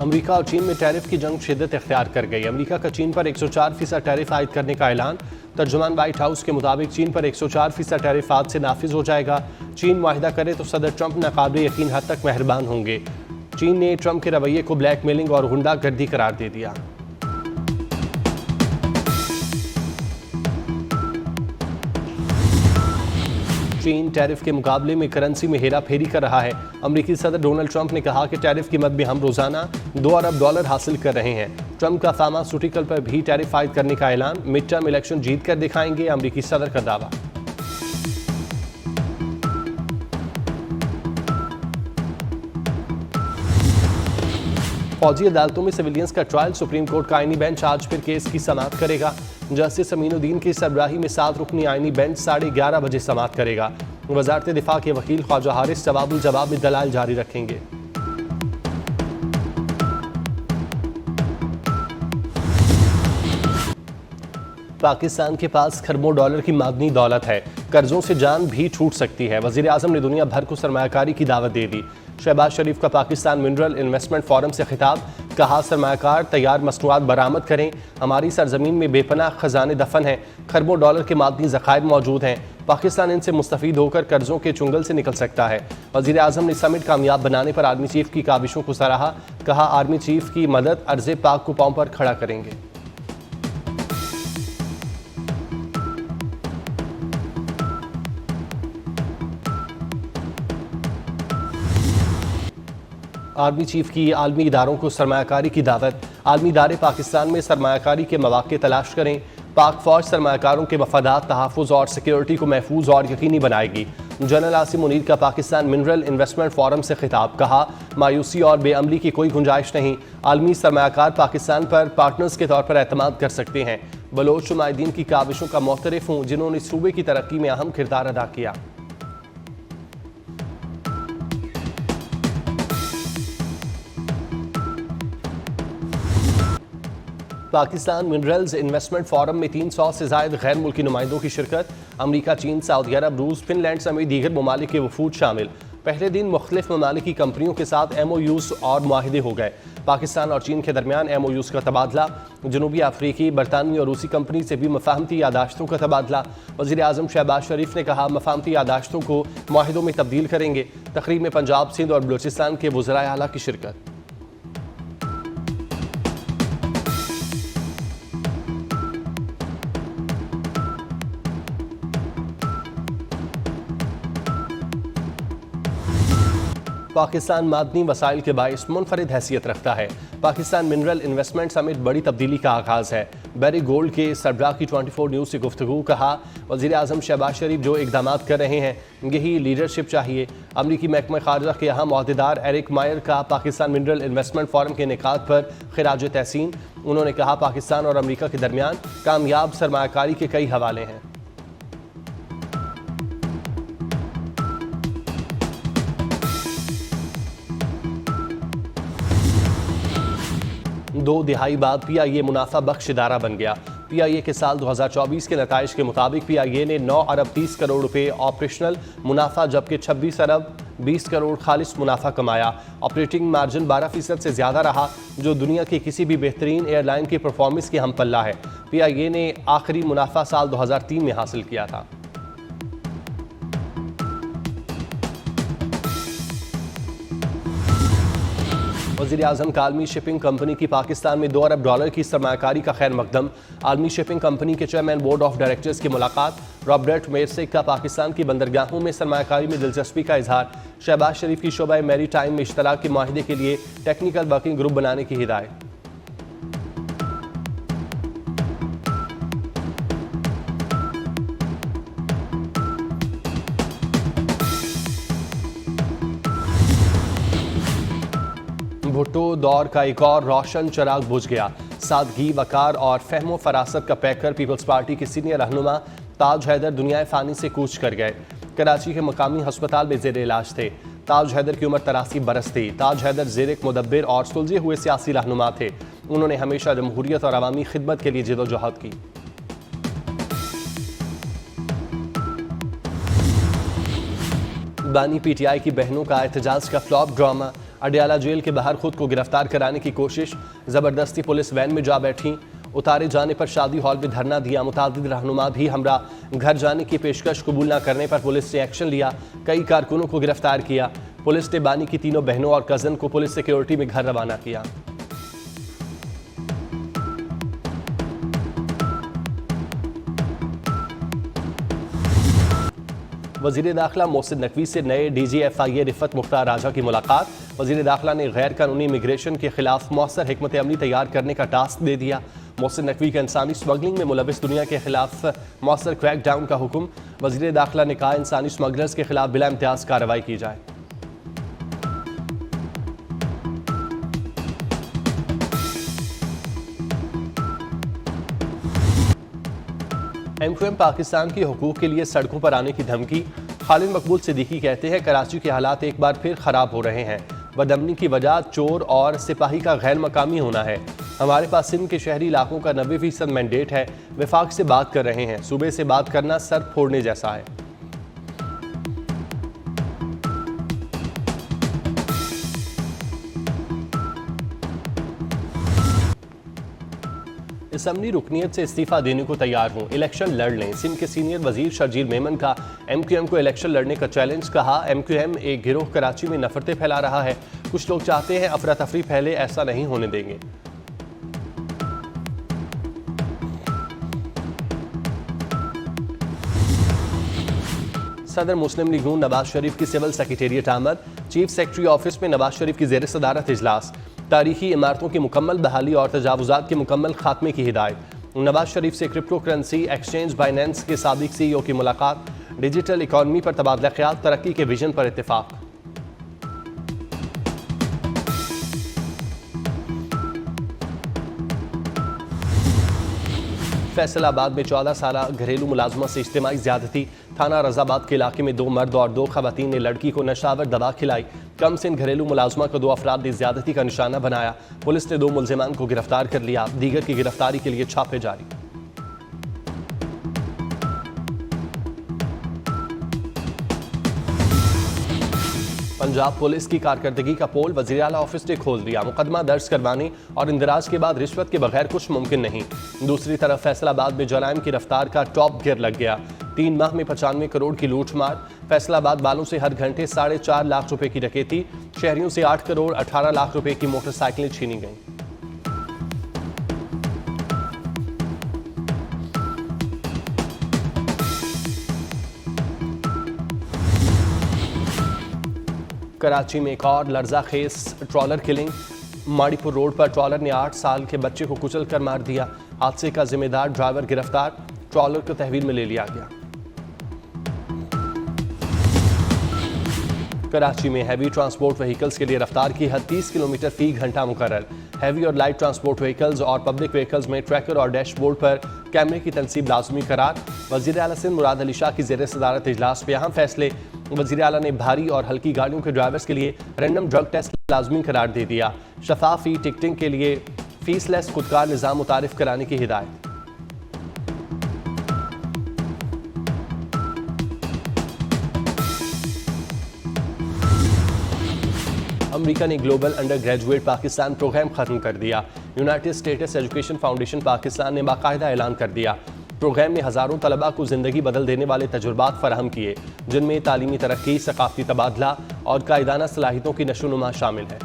America और चीन में टैरिफ की जंग शिद्दत इख्तियार कर गई। अमेरिका का चीन पर 104% टैरिफ आयद करने का ऐलान। तर्जुमान व्हाइट हाउस के मुताबिक चीन पर 104% टैरिफ आज से नाफिज हो जाएगा। चीन मुआहिदा करे तो सदर ट्रंप नाकाबिल यकीन हद तक मेहरबान होंगे। चीन ने ट्रंप के रवैये को ब्लैकमेलिंग और गुंडागर्दी करार दे दिया। चीन टैरिफ के मुकाबले में करेंसी में हेरा फेरी कर रहा है। अमेरिकी सदर डोनाल्ड ट्रंप ने कहा कि टैरिफ की मद में हम रोजाना $2 अरब हासिल कर रहे हैं। ट्रंप का फार्मास्यूटिकल पर भी टैरिफ आयद करने का ऐलान। मिड टर्म इलेक्शन जीत कर दिखाएंगे, अमेरिकी सदर का दावा। फौजी अदालतों में सिविलियंस का ट्रायल। सुप्रीम कोर्ट का आईनी बेंच आज फिर केस की समाअत करेगा। जस्टिस अमीनुद्दीन की सरबराही में 7 रुकनी आईनी बेंच 11:30 बजे समाअत करेगा। वजारत दिफा के वकील ख्वाजा हारिस जवाब में दलाइल जारी रखेंगे। पाकिस्तान के पास खरबों डॉलर की मादनी दौलत है, कर्जों से जान भी छूट सकती है। वजीर आजम ने दुनिया भर को सरमायाकारी की दावत दे दी। शहबाज शरीफ का पाकिस्तान मिनरल इन्वेस्टमेंट फोरम से खिताब। कहा सरमायाकार तैयार मसनूआत बरामद करें, हमारी सरजमीन में बेपनाह खजाने दफन हैं, खरबों डॉलर के मादनी ज़खायर मौजूद हैं। पाकिस्तान इनसे मुस्तफीद होकर कर्जों के चुंगल से निकल सकता है। वजीर आजम ने समिट कामयाब बनाने पर आर्मी चीफ की काविशों को सराहा। कहा आर्मी चीफ की मदद अर्ज़े पाक को पांव पर खड़ा करेंगे। आर्मी चीफ की आलमी इदारों को सरमायाकारी की दावत। आलमी इदारे पाकिस्तान में सरमायाकारी के मौके तलाश करें। पाक फौज सरमायाकारों के मफादात, तहफ़्फ़ुज़ और सिक्योरिटी को महफूज और यकीनी बनाएगी। जनरल आसिम मुनीर का पाकिस्तान मिनरल इन्वेस्टमेंट फोरम से खिताब। कहा मायूसी और बेअमली की कोई गुंजाइश नहीं। आलमी सरमायाकार पाकिस्तान पर पार्टनर्स के तौर पर एतमाद कर सकते हैं। बलोच नुमाइंदीन की काविशों का मोहतरफ हूँ जिन्होंने सूबे की तरक्की में अहम किरदार अदा किया। पाकिस्तान मिनरल्स इन्वेस्टमेंट फोरम में 300 से ज़ायद गैर मुल्की नुमाइंदों की शिरकत। अमरीका, चीन, सऊदी अरब, रूस, फिनलैंड समेत दीगर ममालिक के वफूद शामिल। पहले दिन मुख्तलिफ ममालिक की कंपनियों के साथ MOUs और मुआहिदे हो गए। पाकिस्तान और चीन के दरमियान MOUs का तबादला। जनूबी अफ्रीकी, बरतानवी और रूसी कंपनी से भी मफाहमती यादाश्तों का तबादला। वज़ीर आज़म शहबाज शरीफ ने कहा मफाहमती यादाश्तों को मुआहिदों में तब्दील करेंगे। तकरीब में पंजाब, सिंध और बलूचिस्तान के वज़राए आला की शिरकत। पाकिस्तान मादनी वसाइल के बाइस मुनफरिद हैसियत रखता है। पाकिस्तान मिनरल इन्वेस्टमेंट समेत बड़ी तब्दीली का आगाज़ है। बैरी गोल्ड के सरबराह की 24 न्यूज़ से गुफ्तगू। कहा वज़ीर आज़म शहबाज शरीफ जो इक़दामात कर रहे हैं यही लीडरशिप चाहिए। अमरीकी महकमा ख़ारजा के अहम अहदेदार एरिक मायर का पाकिस्तान मिनरल इन्वेस्टमेंट फोरम के इनेकाद पर खिराज तहसीन। उन्होंने कहा पाकिस्तान और अमरीका के दरमियान कामयाब सरमायाकारी के कई हवाले हैं। दो दिहाई बाद PIA मुनाफा बख्श इदारा बन गया। PIA के साल 2024 के नताइज के मुताबिक PIA ने 9 अरब 30 करोड़ रुपए ऑपरेशनल मुनाफा जबकि 26 अरब 20 करोड़ खालिस मुनाफा कमाया। ऑपरेटिंग मार्जिन 12% से ज़्यादा रहा जो दुनिया की किसी भी बेहतरीन एयरलाइन की परफॉर्मेंस की हम पल्ला है। PIA ने आखिरी मुनाफा साल 2003 में हासिल किया था। वज़ीर आज़म का आलमी शिपिंग कंपनी की पाकिस्तान में $2 अरब की सरमायाकारी का खैर मकदम। आलमी शिपिंग कंपनी के चेयरमैन बोर्ड ऑफ डायरेक्टर्स की मुलाकात। रॉबर्ट मेरसेक का पाकिस्तान की बंदरगाहों में सरमायाकारी में दिलचस्पी का इजहार। शहबाज शरीफ की शोबा मैरी टाइम में इश्तराक के माहिदे के लिए टेक्निकल वर्किंग ग्रुप बनाने की हिदायत। भुट्टो दौर का एक और रोशन चिराग बुझ गया। सादगी, वकार और फहमो फरासत का पैकर पीपल्स पार्टी के सीनियर रहनुमा ताज हैदर दुनिया फ़ानी से कूच कर गए। कराची के मकामी अस्पताल में ज़ेर इलाज थे। ताज हैदर की उम्र 83 बरस थी। ताज हैदर ज़ेर मुदब्बिर और सुलझे हुए सियासी रहनुमा थे। उन्होंने हमेशा जमहूरियत और अवामी खिदमत के लिए जिदोजहद की। बानी PTI की बहनों का एहतजाज का फ्लॉप ड्रामा। अडयाला जेल के बाहर खुद को गिरफ्तार कराने की कोशिश, जबरदस्ती पुलिस वैन में जा बैठी, उतारे जाने पर शादी हॉल में धरना दिया, मुतादिद रहनुमा भी हमरा घर जाने की पेशकश कबूल न करने पर पुलिस ने एक्शन लिया, कई कारकुनों को गिरफ्तार किया। पुलिस ने बानी की तीनों बहनों और कजन को पुलिस सिक्योरिटी में घर रवाना किया। वजीर दाखिला मोहसिन नकवी से नए DGFIA रिफत मुख्तार राजा की मुलाकात। वजीर दाखिला ने गैर कानूनी इमिग्रेशन के खिलाफ मौसर हिकमत अमली तैयार करने का टास्क दे दिया। मोहसिन नकवी का इंसानी स्मगलिंग में मुलविस दुनिया के खिलाफ मौसर क्रैकडाउन का हुक्म। वजीर दाखिला ने कहा इंसानी स्मगलर्स के खिलाफ बिला इम्तियाज कार्रवाई की जाए। MQM पाकिस्तान की हुकूक के लिए सड़कों पर आने की धमकी। खालिद मकबूल सिद्दीकी कहते हैं कराची के हालात एक बार फिर खराब हो रहे हैं। बदअमनी की वजह चोर और सिपाही का गैर मकामी होना है। हमारे पास सिंध के शहरी इलाकों का 90% मैंडेट है। विफाक से बात कर रहे हैं। सूबे से बात करना सर फोड़ने जैसा है। असम्बली रुकनीत से इस्तीफा देने को तैयार हूँ, इलेक्शन लड़ लें। सिंध के सीनियर वजीर शर्जील मेमन का MQM को इलेक्शन लड़ने का चैलेंज। कहा MQM एक गिरोह कराची में नफरतें फैला रहा है। कुछ लोग चाहते हैं अफरा तफरी फैले, ऐसा नहीं होने देंगे। सदर मुस्लिम लीग नून नवाज शरीफ की सिविल सेक्रेटेरिएट आमद। चीफ सेक्रेटरी ऑफिस में नवाज शरीफ की ज़ेर सदारत इजलास। तारीखी इमारतों की मुकम्मल बहाली और तजावुजात के मुकम्मल खात्मे की हिदायत। नवाज शरीफ से क्रिप्टो करेंसी एक्सचेंज बाइनेंस के साबिक CEO की मुलाकात। डिजिटल इकॉनमी पर तबादला ख्याल, तरक्की के विजन पर इत्तेफाक। फैसलाबाद में 14 साल घरेलू मुलाजमा से इज्तिमाई ज्यादती। थाना रजाबाद के इलाके में 2 मर्द और 2 खवातीन ने लड़की को नशावर दवा खिलाई। कम सिन घरेलू मुलाजमा को 2 अफराद ने ज्यादती का निशाना बनाया। पुलिस ने 2 मुलजिमान को गिरफ्तार कर लिया। दीगर की गिरफ्तारी के लिए छापे जारी। पंजाब पुलिस की कारकर्दगी का पोल वज़ीर आला ऑफिस ने खोल दिया। मुकदमा दर्ज करवाने और इंदराज के बाद रिश्वत के बगैर कुछ मुमकिन नहीं। दूसरी तरफ फैसलाबाद में जराइम की रफ्तार का टॉप गियर लग गया। 3 माह में 95 करोड़ की लूट मार। फैसलाबाद वालों से हर घंटे 4.5 लाख रुपए की डकैती। शहरियों से 8 करोड़ 18 लाख रुपए की मोटरसाइकिलें छीनी गईं। कराची में एक और लर्जा खेस ट्रॉलर किलिंग। माड़ीपुर रोड पर ट्रॉलर ने 8 साल के बच्चे को कुचल कर मार दिया। हादसे का जिम्मेदार ड्राइवर गिरफ्तार। ट्रॉलर को तहवील में ले लिया गया। कराची में हैवी ट्रांसपोर्ट व्हीकल्स के लिए रफ्तार की हद 30 किलोमीटर फी घंटा मुकर्रर। हैवी और लाइट ट्रांसपोर्ट व्हीकल्स और पब्लिक व्हीकल्स में ट्रैकर और डैशबोर्ड पर कैमरे की तनसीब लाजमी करार। वज़ीर आला सिंध मुराद अली शाह की ज़ेर सदारत इजलास में अहम फैसले। वज़ीर आला ने भारी और हल्की गाड़ियों के ड्राइवर्स के लिए रैंडम ड्रग टेस्ट लाजमी करार दे दिया। शफाफी टिकटिंग के लिए फीसलेस खुदकार निज़ाम मुतारिफ कराने की हिदायत। अमेरिका ने global undergraduate Pakistan programme खत्म कर दिया। United States Education Foundation Pakistan ने बाकायदा ऐलान कर दिया। प्रोग्राम ने हज़ारों तलबा को ज़िंदगी बदल देने वाले तजुर्बात फराहम किए, जिनमें तालीमी तरक्की, सकाफती तबादला और कायदाना सलाहियतों की नशोनुमा शामिल है।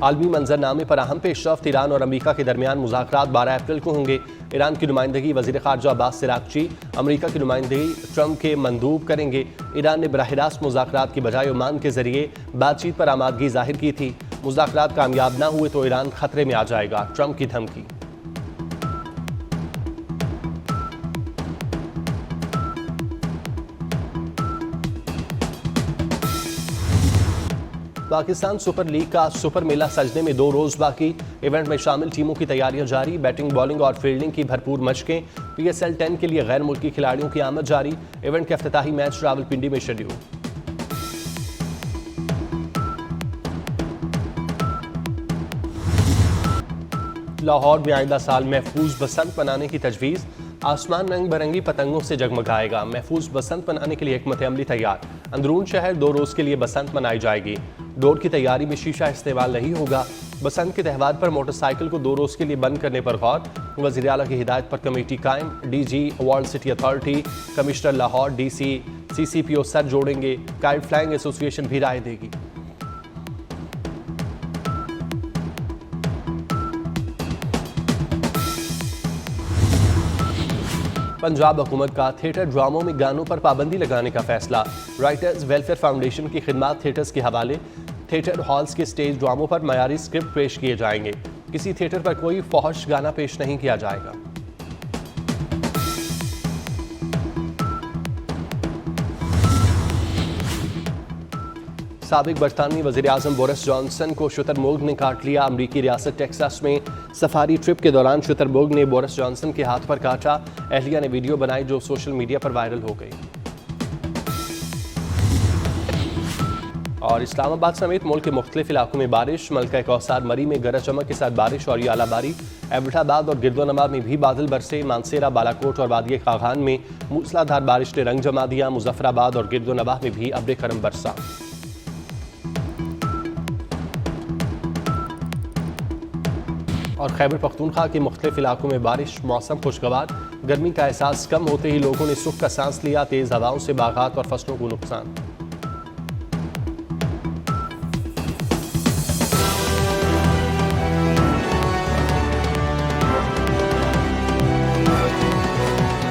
आलमी मंजरनामे पर अहम पेशरफ्त। ईरान और अमेरिका के दरमियान मुज़ाकरात 12 अप्रैल को होंगे। ईरान की नुमाइंदगी वज़ीर ख़ारजा अब्बास सिरागची, अमेरिका की नुमाइंदगी ट्रंप के मंदूब करेंगे। ईरान ने बराह रास्त मुज़ाकरात की बजाय ओमान के जरिए बातचीत पर आमादगी जाहिर की थी। मुज़ाकरात कामयाब न हुए तो ईरान खतरे में आ जाएगा, ट्रंप की धमकी। पाकिस्तान सुपर लीग का सुपर मेला सजने में 2 रोज बाकी। इवेंट में शामिल टीमों की तैयारियां जारी। बैटिंग, बॉलिंग और फील्डिंग की भरपूर मशकें। PSL 10 के लिए गैर मुल्की खिलाड़ियों की आमद जारी। इवेंट के इफ्तिताही मैच रावलपिंडी में शेड्यूल। लाहौर में आइंदा साल महफूज बसंत मनाने की तजवीज़। आसमान रंग बिरंगी पतंगों से जगमगाएगा। महफूज बसंत मनाने के लिए हिकमत अमली तैयार। अंदरून शहर 2 रोज के लिए बसंत मनाई जाएगी। दौड़ की तैयारी में शीशा इस्तेमाल नहीं होगा। बसंत के त्यौहार पर मोटरसाइकिल को 2 रोज के लिए बंद करने पर गौर। वज़ीर आला की हिदायत पर कमेटी कायम। DG world city authority, commissioner Lahore, DC, CCPO sir जोड़ेंगे। काइट फ्लाइंग एसोसिएशन भी राय देगी। पंजाब हुकूमत का थिएटर ड्रामों में गानों पर पाबंदी लगाने का फैसला। राइटर्स वेलफेयर फाउंडेशन की खिदमत थिएटर्स के हवाले। थिएटर हॉल्स के स्टेज ड्रामों पर मयारी स्क्रिप्ट पेश किए जाएंगे। किसी थिएटर पर कोई फौहश गाना पेश नहीं किया जाएगा। साबिक बरतानवी वज़ीर-ए-आज़म बोरिस जॉनसन को शुतरमुर्ग ने काट लिया। अमरीकी रियासत टेक्सास में सफारी ट्रिप के दौरान शुतरमुर्ग ने बोरिस जॉनसन के हाथ पर काटा। अहलिया ने वीडियो बनाई जो सोशल मीडिया पर वायरल हो गई। और इस्लामाबाद समेत मुल्क के मुख्तलिफ इलाकों में बारिश। मलका कौसार मरी में गरज चमक के साथ बारिश और आलाबारी। एबटाबाद और गिरदोनवा में भी बादल बरसे। मानसेरा, बालाकोट और वादिय खागान में मूसलाधार बारिश ने रंग जमा दिया। मुजफ्फराबाद और गिरदोनवा में भी अब्र करम बरसा। और खैबर पख्तूनख्वा के मुख्तलिफ इलाकों में बारिश। मौसम खुशगवार। गर्मी का एहसास कम होते ही लोगों ने सुख का सांस लिया। तेज़ हवाओं से बागात और फसलों को नुकसान।